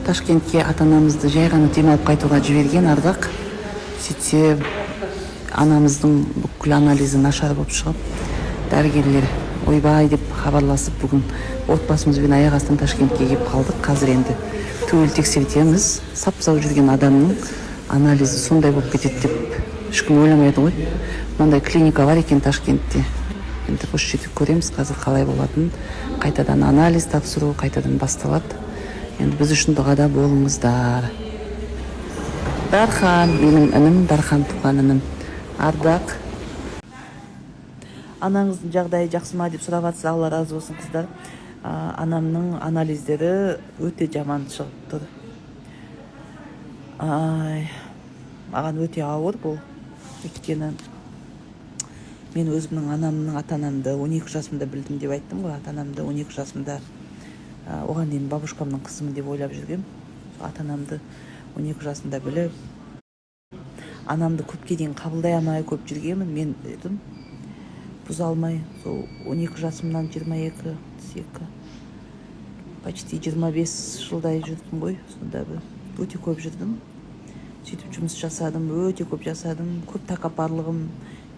Ташкентке ата-анамызды жай гана демалып кайтууга жиберген Ардак. Сөйтсе анамыздын бүкүл анализи нашар болуп чыгып, дарыгерлер ойбай деп хабарласып, бүгүн отбасыбыз менен аяк астынан Ташкентке келип калдык. Азыр энди түгөл текшертебиз. Сап-сау жүргөн адамдын анализи сондай болуп кетет деп эчким ойламайды ғой. Мындай клиника бар экен Ташкентте. Енді осы жерде көреміз қазір қалай болатынын. Қайтадан анализ тапсыру қайтадан басталады. Енді біз үшін дұғада болыңыздар. Дархан, менің інім, Дархан туған інім. Ардақ. Анаңыздың жағдайы жақсы ма деп сұрап жатсыз. Алла разы болсын қыздар. Анамның анализдері өте жаман шығып тұр. Маған өте ауыр бұл. Өйткені мен өзімнің анамның ата-анамды 12 жасымда білдім деп айттым ғой. Ата-анамды 12 жасымда, оған дейін бабушкамның қызымын деп ойлап жүргем. Ата-анамды 12 жасымда біліп, анамды көпке дейін қабылдай алмай көп жүргенмін. Мен дедім, бұза алмай, сол 12 жасымнан 22, почти 25 жылдай жүрдім ғой. Сонда өте көп жүрдім. Сөйтіп жұмыс жасадым, өте көп жасадым. Көп тәкаппарлығым.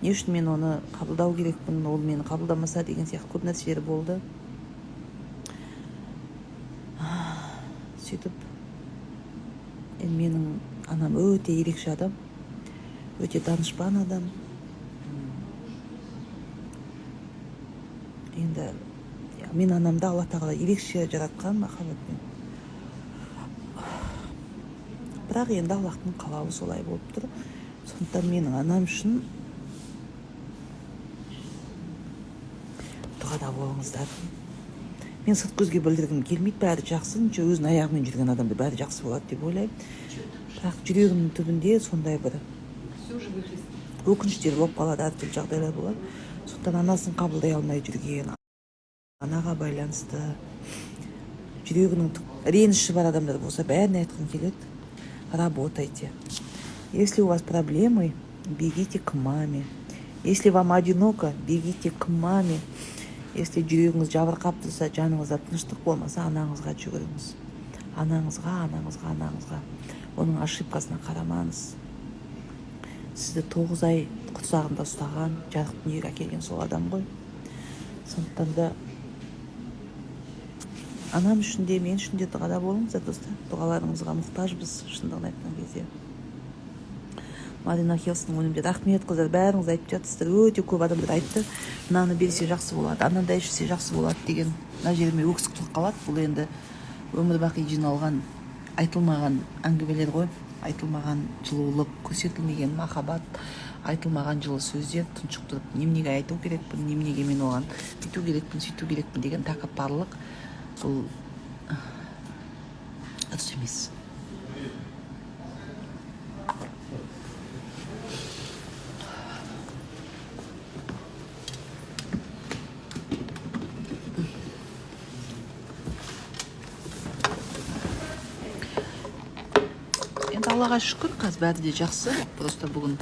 Не үшін мен оны қабылдау керекпін, ол мені қабылдамаса деген сияқты көп нәрселер болды. Сөйтіп, менің анам өте ерекше адам, өте данышпан адам. Енді мен анамды Алла тағала ерекше жаратқан махаббатпен. Бірақ енді Аллахтың қалауы солай болып тұр. Сондықтан менің анам үшін дұғада болыңыздар. Мен сырт көзге білдіргім келмейді, бәрі жақсы, өзінің аяғымен жүрген адамда бәрі жақсы болады деп ойлаймын. Бірақ жүрегімнің түбінде сондай бір өкініштер болып қалады, әртүрлі жағдайлар болады. Сондықтан анасын қабылдай алмай жүрген, анаға байланысты жүрегінің реніші бар адамдар болса, бәріне айтқым келеді. Работайте. Если у вас проблемы, бегите к маме. Если вам одиноко, бегите к маме. Если жүрегіңіз жабырқап тұрса, жаныңызда тыныштық болмаса, анаңызға жүгіріңіз. Анаңызға. Оның ошибкасына қарамаңыз. Сізді 9 ай құшағында ұстаған, жарық дүниеге әкелген сол адам ғой. Сондықтан да анам үшін де, мен үшін де дұғада болыңыздар, достар. Дұғаларыңызға мұқтажбыз, шындығын айтқан кезде. Марина Хелстің өнімде рахмет қыздар, бәріңіз айтып жатсыздар. Өте көп адамдар айтты, мынаны берсе жақсы болады, анандай ішсе жақсы болады деген. Мына жеріме өксік тұрып қалады. Бұл енді өмір бақи жиналған, айтылмаған әңгімелер ғой. Айтылмаған жылулық, көрсетілмеген махаббат, айтылмаған жылы сөздер тұншықтырып, неменеге айту керекпін, неменеге мен оған бүйту керекпін, сөйту керекпін деген тәкаппарлық. Бұл дұрыс емес. Аллаға шүкір, қазір бәрі де жақсы. Просто бүгін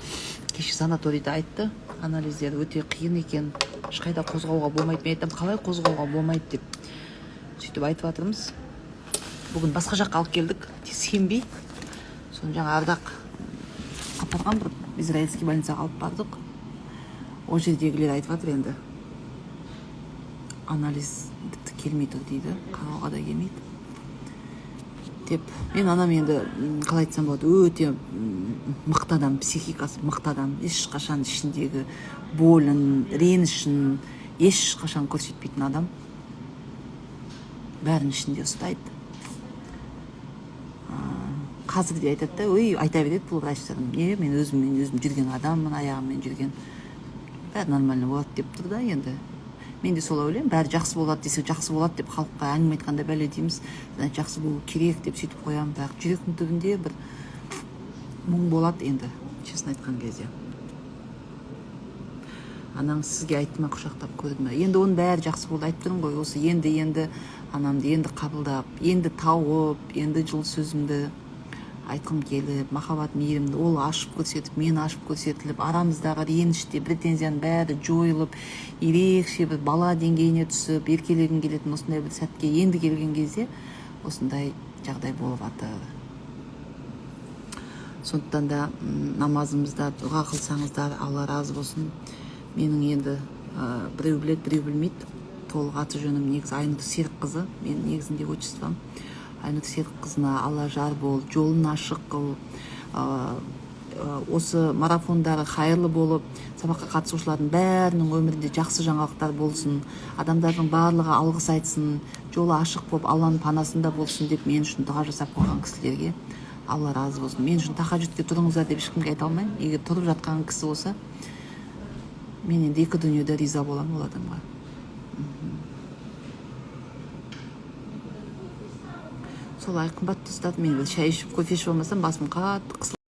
кеше санаторийда айтты, анализдер өте қиын екен, ешқайда қозғауға болмайды. Мен айттым, қалай қозғауға болмайды деп. Сөйтіп айтып жатырмыз. Бүгін басқа жаққа алып келдік, сенбей. Соны жаңа Ардақ апарған бір израильский больницаға алып бардық. Ол жердегілер айтып жатыр енді. Анализ келмей тұр дейді, қарауға да келмейді. Деп, мен анам енді қалай айтсам болады, өте мықты адам, психикасы мықты адам, ешқашан ішіндегі болын, ренішін ешқашан көрсетпейтін адам, бәрін ішінде ұстайды. Қазір де айтады да, айта береді бұл врачтарым, мен өзім жүрген адаммын, аяғыммен жүрген, бәрі нормально болады деп тұр да. Енді мен де солай ойлаймын, бәрі жақсы болады десе жақсы болады деп халыққа әңгіме айтқанда бәле дейміз, жақсы болу керек деп сөйтіп қоямын. Бірақ жүректің түбінде бір мұң болады енді, честно айтқан кезде. Анаңыз сізге айтты ма, құшақтап көрді ме? Енді оның бәрі жақсы болды, айтып тұрмын ғой. Осы енді анамды енді қабылдап, енді тауып, енді жылы сөзімді айтқым келіп, махаббат мейірімді ол ашып көрсетіп, мен ашып көрсетіліп, арамыздағы реніште претензияның бәрі жойылып, ерекше бір бала деңгейіне түсіп, еркелегім келетін осындай бір сәтке енді келген кезде осындай жагдай болуп атыр. Сондықтан да намазымызда дуа кылсаңыздар, Алла разы болсын. Менің енді біреу білет, біреу білмейді. Толық аты жөнім негізі Айнұр Серікқызы. Мен негізінде отчеством Айнұр Серікқызына Алла жар бол, жолын ашық қыл. Осы марафондары хайырлы болып, сабаққа қатысушылардың бәрінің өмірінде жақсы жаңалықтар болсын, адамдардың барлығы алғыс айтсын, жолы ашық болып, Алланың панасында болсын деп мен үшін дұға жасап қойған кісілерге Алла разы болсын. Мен үшін тахаджудке тұрыңыздар деп ешкімге айта алмаймын. Егер тұрып жатқан кісі болса, мен енді екі дүниеде риза боламын ол адамға. Солай, қымбатты достар, мен шай ішіп, кофе ішіп болмасам, басым қатты қысылып